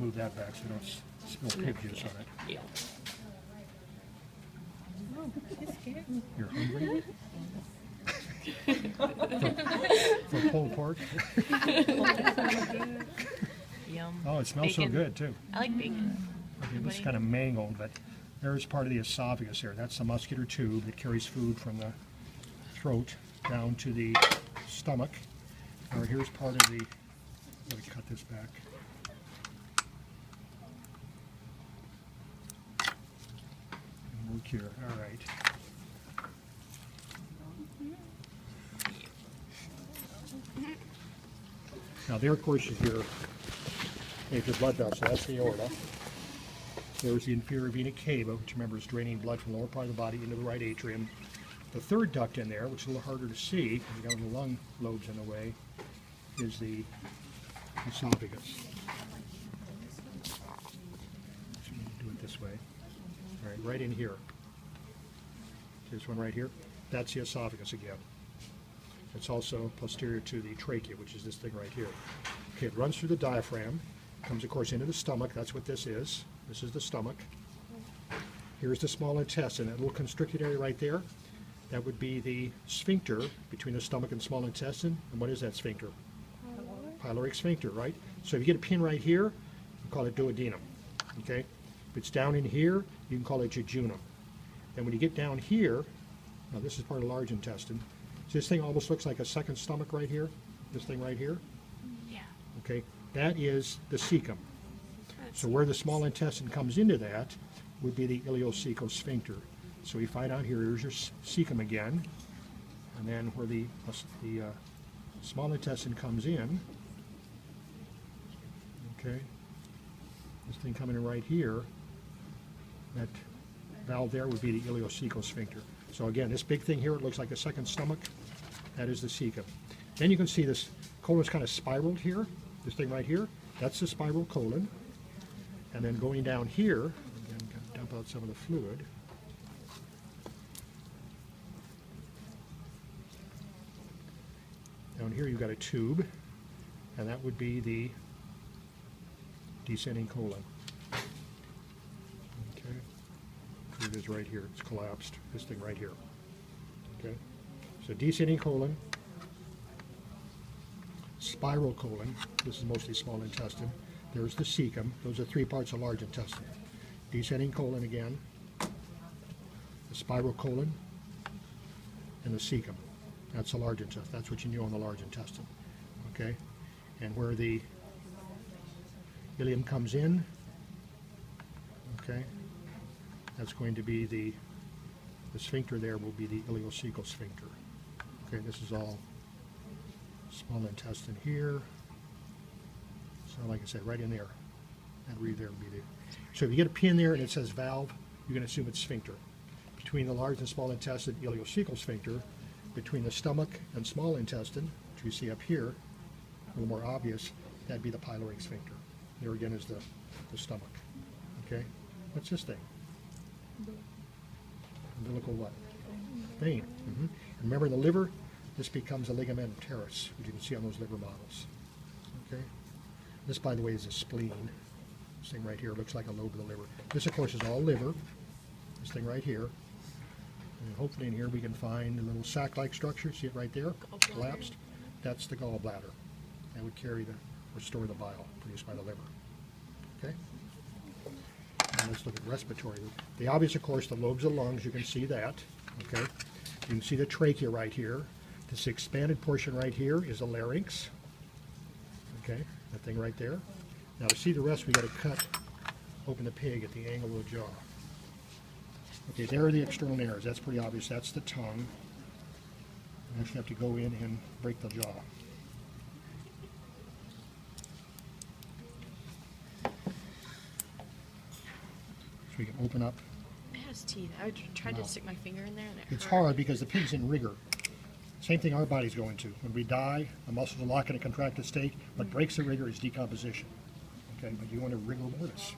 move that back so you don't spill pig juice on it. Yeah. Oh, she's scared. You're hungry? for pulled pork? Yum. Oh, it smells Bacon. so good too. I like bacon. Okay, this is kind of mangled, but there's part of the esophagus here. That's the muscular tube that carries food from the throat down to the stomach. Or here's part of the, let me cut this back. And work here, all right. Now there, of course, is your major blood vessel. That's the aorta. There's the inferior vena cava, which remember is draining blood from the lower part of the body into the right atrium. The third duct in there, which is a little harder to see, because you got the lung lobes in the way, is the esophagus. So I'm going to do it this way. All right, right in here. This one right here. That's the esophagus again. It's also posterior to the trachea, which is this thing right here. Okay, it runs through the diaphragm, comes of course into the stomach. That's what this is. This is the stomach. Here's the small intestine, that little constricted area right there. That would be the sphincter between the stomach and small intestine. And what is that sphincter? Pyloric sphincter, right? So if you get a pin right here, you call it duodenum. Okay? If it's down in here, you can call it jejunum. Then when you get down here, now this is part of the large intestine. So this thing almost looks like a second stomach right here. This thing right here. Yeah. Okay? That is the cecum. So where the small intestine comes into that would be the ileocecal sphincter. So we find out here, here's your cecum again, and then where the small intestine comes in, okay, this thing coming in right here, that valve there would be the ileocecal sphincter. So again, this big thing here, it looks like a second stomach, that is the cecum. Then you can see this colon's kind of spiraled here, this thing right here, that's the spiral colon. And then going down here, again, dump out some of the fluid. Down here you've got a tube, and that would be the descending colon. Okay, here it is right here, it's collapsed, this thing right here. Okay, so descending colon, spiral colon, this is mostly small intestine. There's the cecum, those are three parts of large intestine. Descending colon again, the spiral colon, and the cecum. That's the large intestine. That's what you know in the large intestine. Okay? And where the ileum comes in, okay, that's going to be the sphincter there will be the ileocecal sphincter. Okay, this is all small intestine here. So like I said, right in there. That read there would be the. So if you get a pin there and it says valve, you're going to assume it's sphincter. Between the large and small intestine, ileocecal sphincter. Between the stomach and small intestine, which we see up here, a little more obvious, that'd be the pyloric sphincter. There again is the stomach. Okay? What's this thing? Umbilical what? Vein. And remember in the liver, this becomes a ligamentum teres, which you can see on those liver models. Okay? This, by the way, is a spleen. This thing right here looks like a lobe of the liver. This, of course, is all liver. This thing right here. And hopefully in here we can find a little sac-like structure. See it right there? Collapsed. That's the gallbladder. That would carry or store the bile produced by the liver. Okay? And let's look at respiratory. The obvious, of course, the lobes of the lungs. You can see that. Okay? You can see the trachea right here. This expanded portion right here is the larynx. Okay? That thing right there. Now to see the rest, we got to cut open the pig at the angle of the jaw. Okay, there are the external narrows. That's pretty obvious. That's the tongue. You actually have to go in and break the jaw. So we can open up. It has teeth. I tried to stick my finger in there and it It's hurt. hard because the pig's in rigor. Same thing our body's going to. When we die, the muscles are locked in a contracted state. What breaks the rigor is decomposition. Okay, but you want a rigor mortis.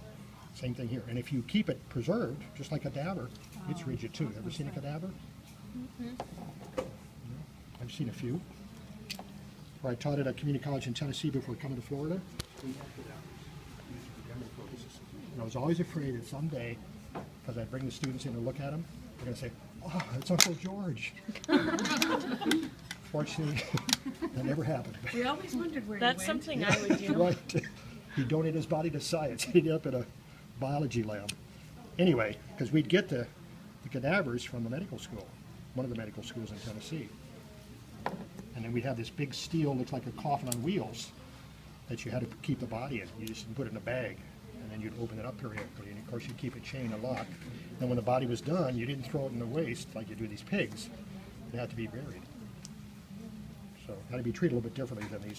Same thing here. And if you keep it preserved, just like a cadaver, it's rigid too. Ever seen a cadaver? I've seen a few. I taught at a community college in Tennessee before coming to Florida. And I was always afraid that someday, because I'd bring the students in to look at them, they're going to say, "Oh, it's Uncle George." Fortunately, that never happened. We always wondered where That's he went. something I would do. Right. He donated his body to science. He ended up in a biology lab. Anyway, because we'd get the cadavers from the medical school, one of the medical schools in Tennessee. And then we'd have this big steel, looks like a coffin on wheels, that you had to keep the body in. You just put it in a bag, and then you'd open it up periodically, and of course you'd keep it chained and locked. Then when the body was done, you didn't throw it in the waste like you do these pigs. It had to be buried. So it had to be treated a little bit differently than these